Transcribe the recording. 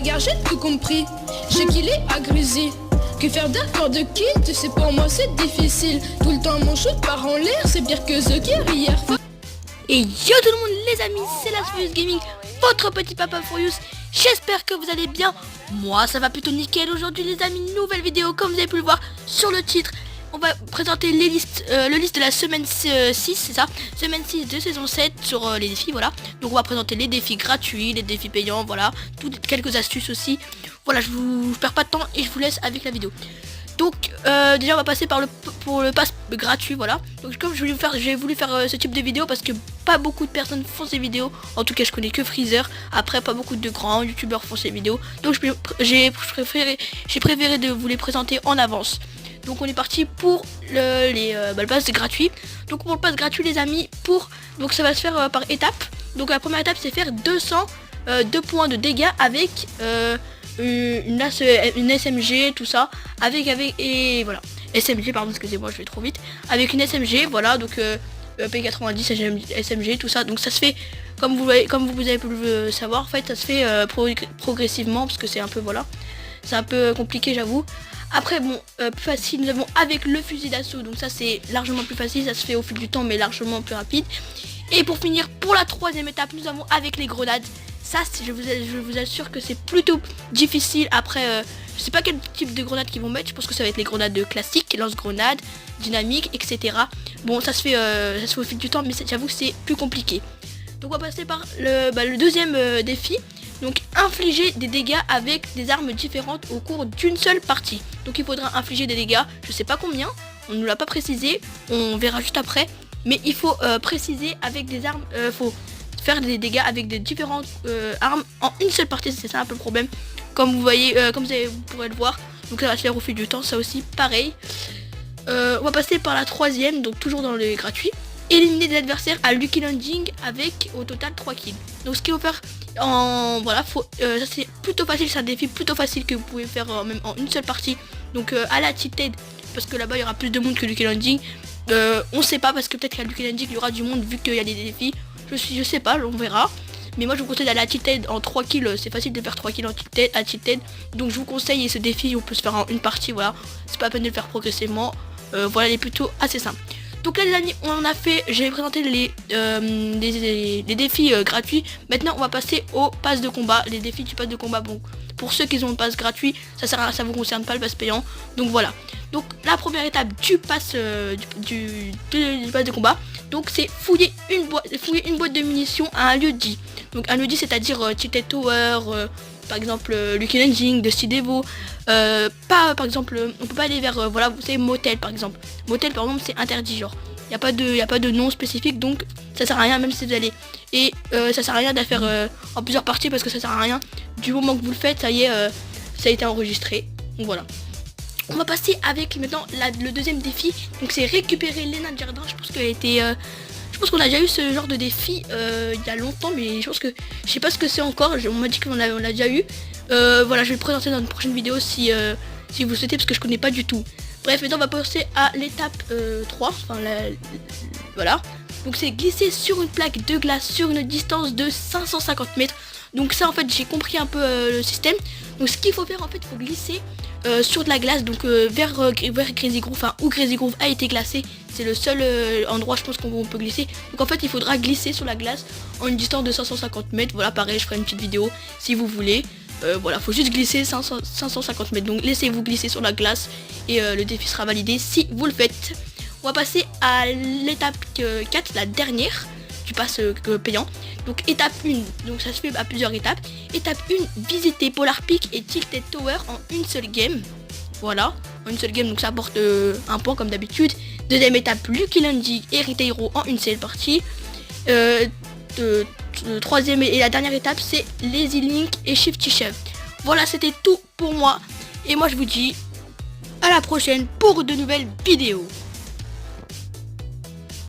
car j'ai tout compris. J'ai qu'il est agrusé. Que faire d'accord de kill, c'est pour moi c'est difficile. Tout le temps mon shoot part en l'air, c'est pire que The Guerrière. Et yo tout le monde les amis, c'est la Furious Gaming, votre petit papa Furious. J'espère que vous allez bien. Moi ça va plutôt nickel aujourd'hui les amis. Nouvelle vidéo comme vous avez pu le voir sur le titre. On va présenter les listes, le liste de la semaine 6, c'est ça. Semaine 6 de saison 7 sur les défis, voilà. Donc on va présenter les défis gratuits, les défis payants, voilà. Quelques astuces aussi. Voilà, je perds pas de temps et je vous laisse avec la vidéo. Donc déjà on va passer par pour le pass gratuit, voilà. Donc comme j'ai voulu faire ce type de vidéo parce que pas beaucoup de personnes font ces vidéos. En tout cas je connais que Freezer. Après pas beaucoup de grands youtubeurs font ces vidéos. Donc j'ai préféré de vous les présenter en avance. Donc on est parti pour le pass gratuit. Donc pour le pass gratuit les amis, donc ça va se faire par étapes. Donc la première étape c'est faire 2 points de dégâts avec une SMG, tout ça, et voilà, SMG pardon, excusez-moi je vais trop vite, avec une SMG, voilà, donc P90 SMG, tout ça. Donc ça se fait comme vous avez pu le savoir, en fait ça se fait progressivement parce que c'est un peu, voilà, c'est un peu compliqué j'avoue. Après bon, plus facile, nous avons avec le fusil d'assaut, donc ça c'est largement plus facile, ça se fait au fil du temps mais largement plus rapide. Et pour finir, pour la troisième étape, nous avons avec les grenades. Ça, je vous assure que c'est plutôt difficile. Après, je sais pas quel type de grenades qu'ils vont mettre. Je pense que ça va être les grenades classiques, lance-grenades, dynamiques, etc. Bon, ça se fait au fil du temps, mais j'avoue que c'est plus compliqué. Donc on va passer par le deuxième défi. Donc infliger des dégâts avec des armes différentes au cours d'une seule partie. Donc il faudra infliger des dégâts, je sais pas combien, on ne l'a pas précisé, on verra juste après. Mais il faut préciser avec des armes, faut faire des dégâts avec des différentes armes en une seule partie, c'est ça un peu le problème. Comme vous voyez, vous pourrez le voir, donc ça va se faire au fil du temps, ça aussi pareil. On va passer par la troisième, donc toujours dans les gratuits. Éliminer des adversaires à Lucky Landing avec au total 3 kills. Donc ce qu'il faut faire voilà, ça c'est plutôt facile, c'est un défi plutôt facile que vous pouvez faire même en une seule partie. Donc à la Tilted, parce que là-bas il y aura plus de monde que Lucky Landing. On sait pas parce que peut-être qu'à Lucky Landing il y aura du monde vu qu'il y a des défis. Je sais pas, on verra. Mais moi je vous conseille d'aller à Tilted en 3 kills. C'est facile de faire 3 kills à Tilted. Donc je vous conseille, et ce défi on peut se faire en une partie, voilà. C'est pas la peine de le faire progressivement. Voilà, il est plutôt assez simple. Donc là les amis, on a fait, j'ai présenté les défis gratuits. Maintenant on va passer au pass de combat. Les défis du pass de combat, bon, pour ceux qui ont le pass gratuit, ça vous concerne pas le pass payant. Donc voilà. Donc la première étape du pass du pass de combat, donc c'est fouiller une boîte de munitions à un lieu dit. Donc un lieu dit, c'est-à-dire Tilted Tower, par exemple Lucky Landing, de Devo. Pas par exemple, on peut pas aller vers voilà, vous savez, motel par exemple. Motel par exemple c'est interdit, genre il y a pas de nom spécifique, donc ça sert à rien même si vous allez. Et ça sert à rien de la faire en plusieurs parties parce que ça sert à rien. Du moment que vous le faites, ça y est, ça a été enregistré. Donc voilà. On va passer avec maintenant le deuxième défi. Donc c'est récupérer les nains de jardin. Je pense qu'elle était je pense qu'on a déjà eu ce genre de défi il y a longtemps, mais je pense que je sais pas ce que c'est encore. On m'a dit qu'on l'a déjà eu. Voilà, je vais le présenter dans une prochaine vidéo si vous souhaitez, parce que je connais pas du tout. Bref, maintenant on va passer à l'étape 3. Enfin voilà. Donc c'est glisser sur une plaque de glace sur une distance de 550 mètres. Donc ça en fait j'ai compris un peu le système. Donc ce qu'il faut faire en fait, il faut glisser sur de la glace, donc vers Crazy Groove, enfin où Crazy Groove a été glacé. C'est le seul endroit je pense qu'on peut glisser. Donc en fait il faudra glisser sur la glace en une distance de 550 mètres. Voilà, pareil je ferai une petite vidéo si vous voulez. Voilà, faut juste glisser 550 mètres. Donc laissez-vous glisser sur la glace et le défi sera validé si vous le faites. On va passer à l'étape 4, la dernière du pass payant. Donc étape 1, donc ça se fait à plusieurs étapes. Étape 1, visiter Polar Peak et Tilted Tower en une seule game. Voilà, en une seule game, donc ça apporte un point comme d'habitude. Deuxième étape, Lucky Landing et Retairo en une seule partie. Troisième et la dernière étape, c'est Lazy Link et Shifty Chef. Voilà, c'était tout pour moi. Et moi je vous dis à la prochaine pour de nouvelles vidéos.